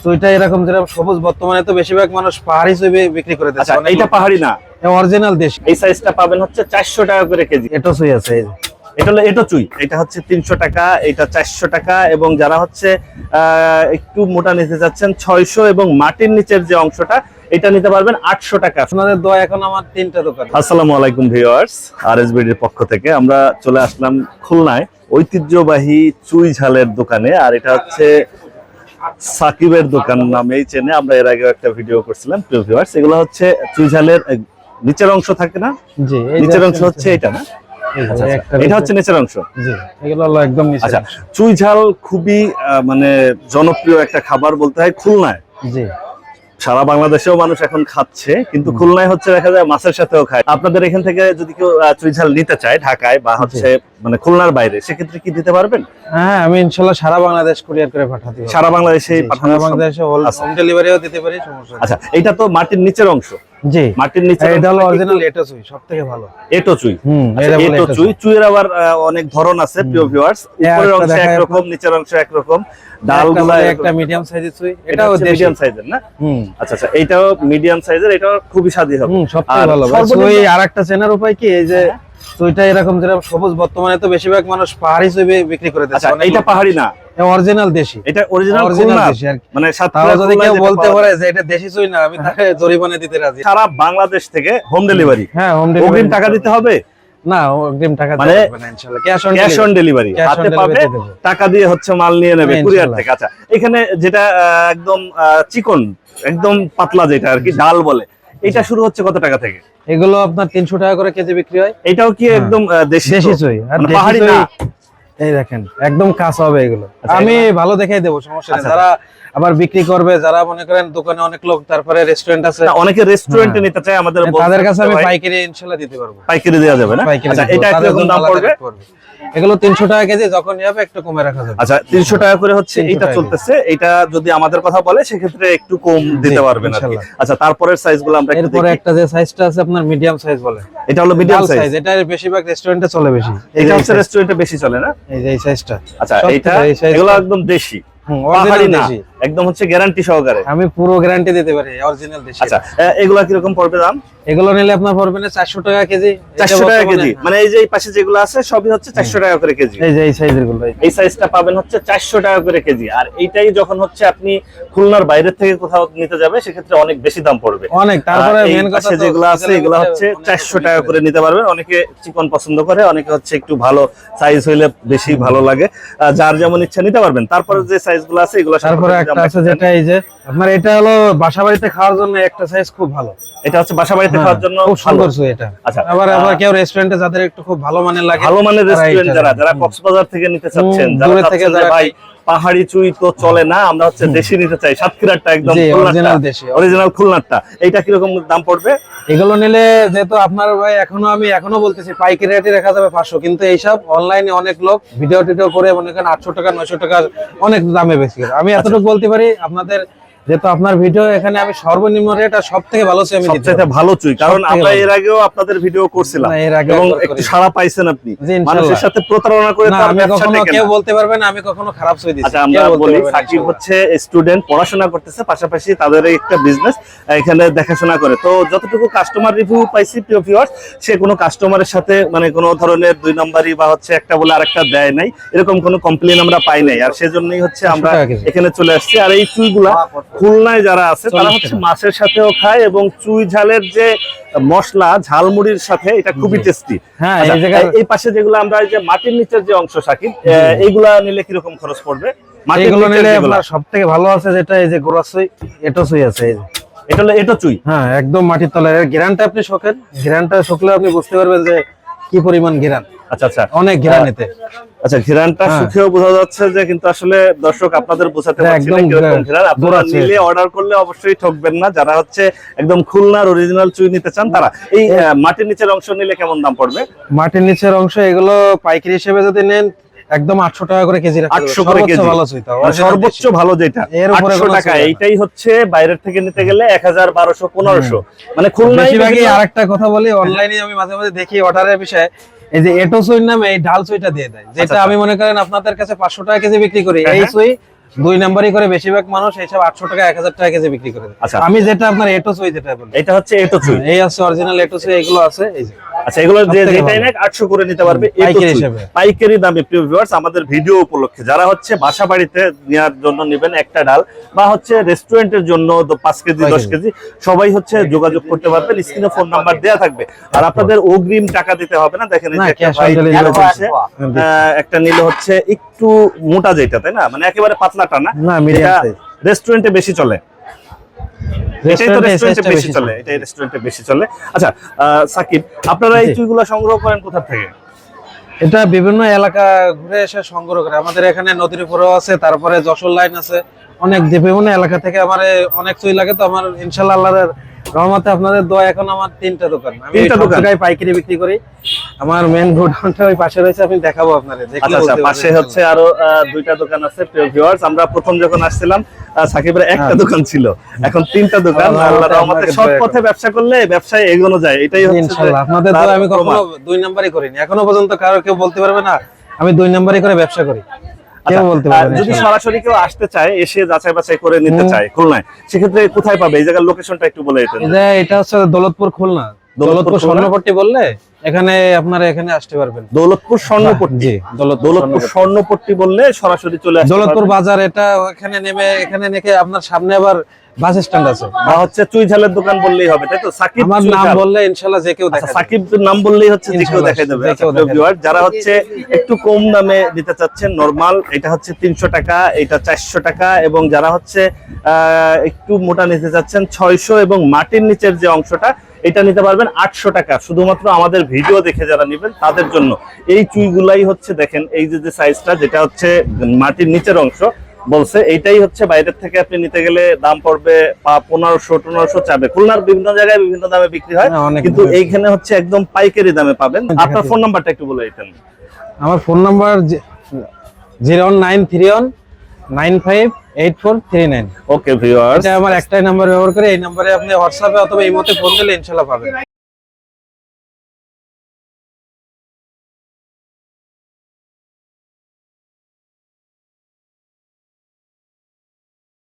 সুইটা এরকম যেরকম সবুজ, বর্তমানে তো বেশিরভাগ মানুষ পাহাড়ি সুই বিক্রি করে দিচ্ছে। আচ্ছা, এইটা পাহাড়ি না, অরিজিনাল দেশি। এই সাইজটা পাবেন হচ্ছে 400 টাকা করে কেজি। এটো সুই আছে এই যে, এটা হলো এটো চুই, এটা হচ্ছে 300 টাকা, এটা 400 টাকা, এবং যারা হচ্ছে একটু মোটা নিতে যাচ্ছেন 600, এবং মাটির নিচের যে অংশটা এটা নিতে পারবেন 800 টাকা। আপনাদের দোয়া এখন আমার 3টা দোকান। আসসালামু আলাইকুম ভিউয়ার্স, আরএসবিডির পক্ষ থেকে আমরা চলে আসলাম খুলনায় ঐতিহ্যবাহী চুই ঝালের দোকানে। আর এটা হচ্ছে সাকিবের দোকান নামেই চেনে, আমরা এর আগে একটা ভিডিও করছিলাম। প্রিয় ভিউয়ার্স, এগুলো হচ্ছে চুই ঝালের নিচের অংশ থাকে না, জি নিচের অংশ হচ্ছে এটা না, এটা হচ্ছে নিচের অংশ। জি, এগুলো হলো একদম নিচের। আচ্ছা, চুই ঝাল খুবই মানে জনপ্রিয় একটা খাবার বলতে হয় খুলনায়। জি, সারা বাংলাদেশেও মানুষ এখন খাচ্ছে, কিন্তু খুলনায় হচ্ছে দেখা যায় মাছের সাথেও খায়। আপনাদের এখান থেকে যদি কেউ চুই ঝাল নিতে চায় ঢাকায় বা হচ্ছে মানে খুলনার বাইরে, সেক্ষেত্রে কি দিতে পারবেন? হ্যাঁ, আমি ইনশাআল্লাহ সারা বাংলাদেশ কুরিয়ার করে পাঠাতে পারবো। সারা বাংলাদেশে সারা বাংলাদেশে হোম ডেলিভারিও দিতে পারি, সমস্যা নেই। আচ্ছা, এটা তো মাটির নিচের অংশ। জি, মাটির নিচে এটা হলো অরিজিনাল এটো সুই, সবথেকে ভালো এটো চুই। এটা বলে এটো চুই, চুইয়ের আবার অনেক ধরন আছে প্রিয় ভিউয়ার্স। উপরের অংশ একরকম, নিচের অংশ একরকম, ডালগুলো একটা মিডিয়াম সাইজের সুই, এটাও মিডিয়াম সাইজের না? আচ্ছা আচ্ছা, এটাও মিডিয়াম সাইজের, এটাও খুবই স্বাদী হবে। সবথেকে ভালো সুই। আরেকটা চেনার উপায় কি, এই যে সুইটা এরকম যেরকম সবুজ, বর্তমানে তো বেশিরভাগ মানুষ পাহাড়ি সুই বিক্রি করে দিচ্ছে। আচ্ছা, এইটা পাহাড়ি না, অরিজিনাল দেশি। এটা অরিজিনাল দেশি। মানে সাতক্ষীরা যদি কেউ বলতে পারে যে এটা দেশি সুই না, আমি তাকে জরিমানা দিতে রাজি। সারা বাংলাদেশ থেকে হোম ডেলিভারি। হ্যাঁ, হোম ডেলিভারি। অগ্রিম টাকা দিতে হবে না, অগ্রিম টাকা মানে দিতে হবে না ইনশাআল্লাহ। ক্যাশ অন ডেলিভারি হাতে পাবে, টাকা দিয়ে হচ্ছে মাল নিয়ে নেবে কুরিয়ার থেকে। আচ্ছা, এখানে যেটা একদম চিকন, একদম পাতলা, যেটা আর কি ডাল বলে, এটা শুরু হচ্ছে কত টাকা থেকে? এগুলো আপনার 300 টাকা করে কেজি বিক্রি হয়। এটাও কি একদম দেশি সুই? আর পাহাড়ি না? এই দেখেন একদম কাঁচা হবে এগুলো। আমি ভালো দেখাই দেবো, সমস্যা নেই। আচ্ছা, যারা আবার বিক্রি করবে, যারা মনে করেন দোকানে অনেক লোক, তারপরে রেস্টুরেন্ট আছে, অনেকে রেস্টুরেন্টে নিতে চায়, আমাদের তাদের কাছে আমি পাইকারি ইনশাআল্লাহ দিতে পারবো। পাইকারি দেওয়া যাবে না? আচ্ছা, এটা কিরকম দাম পড়বে? এগুলো 300 টাকা কেজি, যখন যাবে একটু কমে রাখা যাবে। আচ্ছা, 300 টাকা করে হচ্ছে এটা চলতেছে। এটা যদি আমাদের কথা বলে সেক্ষেত্রে একটু কম দিতে পারবেন আর কি। আচ্ছা, তারপরের সাইজগুলো আমরা একটু দেখি। এরপরে একটা যে সাইজটা আছে আপনার মিডিয়াম সাইজ বলে, এটা হলো মিডিয়াম সাইজ। এটা বেশিরভাগ রেস্টুরেন্টে চলে বেশি। এটা হচ্ছে রেস্টুরেন্টে বেশি চলে না? এই যে এই সাইজটা। আচ্ছা, এটা এগুলো একদম দেশি, পাহাড়ি না, একদম হচ্ছে গ্যারান্টি সহকারে। আমি পুরো গ্যারান্টি দিতে পারি, অরিজিনাল দেশি। আচ্ছা, এগুলা কিরকম পড়বে দাম? এগুলো নিলে আপনার পড়বে না 400 টাকা কেজি। 400 টাকা কেজি, মানে এই যে এই পাশে যেগুলো আছে সবই হচ্ছে 400 টাকা করে কেজি। এই যে এই সাইজের গুলো, এই সাইজটা পাবেন হচ্ছে 400 টাকা করে কেজি। আর এইটাই যখন হচ্ছে আপনি খুলনার বাইরে থেকে কোথাও নিতে যাবে, সেক্ষেত্রে অনেক বেশি দাম পড়বে অনেক। তারপরে মেন কথা যেগুলো আছে এগুলো হচ্ছে 400 টাকা করে নিতে পারবেন। অনেকে চিকন পছন্দ করে, অনেকে হচ্ছে একটু ভালো সাইজ হইলে বেশি ভালো লাগে, যার যেমন ইচ্ছা নিতে পারবেন। তারপরে যে সাইজগুলো আছে এগুলো, তারপরে একটা আছে যেটা এই যে আপনার, এটা হলো বাসাবাড়িতে খাওয়ার জন্য একটা সাইজ খুব ভালো। এটা হচ্ছে বাসাবাড়িতে খাওয়ার জন্য খুব সুন্দর সুই এটা। আচ্ছা, আবার কেউ রেস্টুরেন্টে যাদের একটু খুব ভালো মানের লাগে, ভালো মানের রেস্টুরেন্ট, যারা কক্সবাজার থেকে নিতে চাচ্ছেন, যারা থেকে ভাই পাহাড়ি চুই তো চলে না, আমরা হচ্ছে দেশি নিতে চাই, সাতক্ষীরাটা একদম অরিজিনাল দেশি, অরিজিনাল খুলনারটা, এইটা কিরকম দাম পড়বে? এগুলো নিলে যেহেতু আপনার ভাই আমি এখনো বলতেছি পাইকারি রেটে রাখা যাবে 500, কিন্তু এইসব অনলাইনে অনেক লোক ভিডিও টিডিও করে মনে করেন 800 টাকা 900 টাকা অনেক দামে বেশি। আমি এতটুকু বলতে পারি আপনাদের, যেহেতু আপনার ভিডিও এখানে আমি সর্বনিম্ন রেট আর সবথেকে ভালো চুই আমি দিতে সবথেকে ভালো চুই, কারণ আমরা এর আগেও আপনাদের ভিডিও করছিলাম এবং একটু সাড়া পাইছেন আপনি। মানুষের সাথে প্রতারণা করে তো আমি কখনো কেউ বলতে পারবে না আমি কখনো খারাপ চুই দিছি। আচ্ছা, আমরা বলি সাকিব হচ্ছে স্টুডেন্ট, পড়াশোনা করতেছে, পাশাপাশি তাদের একটা বিজনেস এখানে দেখাশোনা করে। তো যতটুকু কাস্টমার রিভিউ পাইছি প্রিয় ভিউয়ার্স, সে কোনো কাস্টমারের সাথে মানে কোনো ধরনের দুই নম্বরই বা হচ্ছে একটা বলে আরেকটা দেয় নাই, এরকম কোনো কমপ্লেন আমরা পাই নাই। আর সেজন্যই হচ্ছে আমরা এখানে চলে আসছি। আর এই চুইগুলা খুলনায় যারা আছে তারা হচ্ছে মাছের সাথেও খায়, এবং চুই ঝালের যে মশলা ঝালমুড়ির সাথে এটা খুবই টেস্টি। হ্যাঁ, এই পাশে যেগুলো আমরা যে মাটির নিচের যে অংশ সাকিব, এইগুলা নিলে কিরকম খরচ পড়বে? এগুলো নিলে আপনার সবথেকে ভালো আছে যেটা এই যে গোড়া সুই, এটো সুই আছে এই যে, এটা হলো এটো চুই। হ্যাঁ, একদম মাটির তলার। এর ঘেরানটা আপনি শোকেন, ঘেরানটা শুকলে আপনি বুঝতে পারবেন যে কি পরিমাণ ঘেরান। আচ্ছা আচ্ছা, অনেক ঘেরান এতে। আচ্ছা, ঘেরানটা শুকেও বোঝা যাচ্ছে যে, কিন্তু আসলে দর্শক আপনাদের বোঝাতে পারছি না কিরকম ঘেরান। আপনারা নিলে অর্ডার করলে অবশ্যই ঠকবেন না। যারা হচ্ছে একদম খুলনার অরিজিনাল চুই নিতে চান, তারা এই মাটির নিচের অংশ নিলে কেমন দাম পড়বে? মাটির নিচের অংশ এগুলো পাইকারি হিসেবে যদি নেন একদম 800 টাকা করে কেজি রাখা যাবে। 800 করে কেজি ভালো চুই, সর্বোচ্চ ভালো যেটা 800 টাকা। এইটাই হচ্ছে বাইরের থেকে নিতে গেলে 1000 1200 1500। মানে খুলনায় বেশিরভাগই। আরেকটা কথা বলি, অনলাইনে আমি মাঝে মাঝে দেখি অর্ডারের বিষয়ে এই যে এটো সুইর নামে এই ডাল সুইটা দিয়ে দেয়, যেটা আমি মনে করেন আপনাদের কাছে 500 টাকা কেজি বিক্রি করি, এই সুই দুই নাম্বারই করে বেশিরভাগ মানুষ এইসব 800 টাকা 1000 টাকা কেজি বিক্রি করে দেয়। আচ্ছা। আমি যেটা আপনার এটো সুই যেটা বলি, এটা হচ্ছে এটো চুই। এই আছে অরিজিনাল এটো সুই, এগুলো আছে এই যে। আচ্ছা, এগুলো যে সবথেকে যেটাই ভালো। নেক 800 করে নিতে পারবে এটো পাইকারি চুই। হিসেবে। পাইকারি দামে প্রিয় ভিউয়ার্স, আমাদের ভিডিও উপলক্ষে যারা হচ্ছে বাসা বাড়িতে নেওয়ার জন্য নেবেন একটা ডাল, বা হচ্ছে রেস্টুরেন্টের জন্য 5 কেজি 10 কেজি, সবাই হচ্ছে যোগাযোগ করতে পারবেন। স্ক্রিনে ফোন নাম্বার দেয়া থাকবে। আর আপনাদের অগ্রিম টাকা দিতে হবে না। দেখেন এই না, যে একটা cash on ভাই delivery নিলো আছে। হচ্ছে, একটা নিলে হচ্ছে একটু মোটা যেটা, তাই না? মানে একেবারে পাতলাটা না, না, medium এটা size। রেস্টুরেন্টে বেশি চলে। এটাই তো রেস্টুরেন্টে রেস্টুরেন্টে সাইজটা বেশি চলে, এটাই রেস্টুরেন্টে বেশি চলে। আচ্ছা সাকিব, আপনারা এই জি। চুইগুলো সংগ্রহ করেন কোথা থেকে? এটা বিভিন্ন এলাকা ঘুরে এসে সংগ্রহ করে। আমাদের এখানে নদীর উপরেও আছে, তারপরে যশোর লাইন আছে, অনেক বিভিন্ন এলাকা থেকে আমার অনেক চুই লাগে। তো আমার ইনশাআল্লাহ আল্লাহর রহমতে আপনাদের দোয়া, এখন আমার 3টা দোকান, আমি 3টা সব দোকান? জায়গায় পাইকারি বিক্রি করি। আমার মেন গোডাউনটা ওই পাশে রয়েছে, আমি দেখাবো আপনাদের, দেখলে আচ্ছা আচ্ছা, বলতে পাশে পারবেন। হচ্ছে আরো 2টা দোকান আছে। প্রিয় ভিউয়ার্স, আমরা প্রথম যখন আসছিলাম সাকিবের একটা দোকান ছিল, এখন 3টা দোকান। আল্লাহর আল্লাহর রহমতে আপনাকে সৎ দয়া পথে করুন। ব্যবসা করলে ব্যবসায় এগোনো যায়, এটাই হচ্ছে যে ইনশাআল্লাহ আপনাদের তার দোয়া। আমি কখনো প্রমাণ। 2 নাম্বারই করিনি এখনো পর্যন্ত, কারো কেউ বলতে পারবে না আমি 2 নাম্বারই করে ব্যবসা করি, কেউ আচ্ছা, বলতে পারবে না। যদি ইনশাআল্লাহ। সরাসরি কেউ আসতে চায়, এসে যাচাই বাছাই করে নিতে চায় খুলনায়, সেক্ষেত্রে কোথায় পাবে? এই জায়গার লোকেশনটা একটু বলে দিতেন। এটা হচ্ছে দৌলতপুর খুলনা, দৌলতপুর দৌলতপুর খুলনা? স্বর্ণপট্টি বললে এখানে আপনারা এখানে আসতে পারবেন। দৌলতপুর স্বর্ণপট্টি। জি, দৌলতপুর স্বর্ণপট্টি বললে সরাসরি চলে আসতে দৌলতপুর পারবেন। বাজার, এটা এখানে নেমে এখানে নেমে আপনার সামনে আবার বাস স্ট্যান্ড আছে। বা হচ্ছে চুই ঝালের দোকান বললেই হবে, তাই তো? সাকিব আমার চুই নাম ঝাল। বললে ইনশাআল্লাহ যে কেউ আচ্ছা, দেখা যাবে। সাকিবের নাম বললেই হচ্ছে যে কেউ ইনশাআল্লাহ, দেখাই দেবে। যে আচ্ছা, কেউ প্রিয় দেখাই ভিউয়ার, যারা হচ্ছে একটু কম দামে নিতে চাচ্ছেন নরমাল, এটা হচ্ছে 300 টাকা, এটা 400 টাকা, এবং যারা হচ্ছে একটু মোটা নিতে চাচ্ছেন 600, এবং মাটির নিচের যে অংশটা এটা নিতে পারবেন 800 টাকা। শুধুমাত্র আমাদের ভিডিও দেখে যারা নেবেন তাদের জন্য এই চুইগুলাই হচ্ছে, দেখেন এই যে যে সাইজটা, যেটা হচ্ছে মাটির নিচের অংশ বলছে, এইটাই হচ্ছে বাইরের থেকে আপনি নিতে গেলে দাম পড়বে 1500-1500 চাবে। খুলনার বিভিন্ন জায়গায় বিভিন্ন দামে বিক্রি হয়, হ্যাঁ, অনেক কিন্তু দামে। এইখানে হচ্ছে একদম পাইকারি দামে পাবেন। আপনার ফোন নাম্বারটা একটু বলে দিতেন। আমার ফোন নাম্বার 01931958439। ওকে ভিউয়ার্স, এটা আমার একটাই নাম্বার ব্যবহার করে, এই নাম্বারে আপনি হোয়াটসঅ্যাপে অথবা ইমোতে ফোন দিলে ইনশাআল্লাহ পাবেন।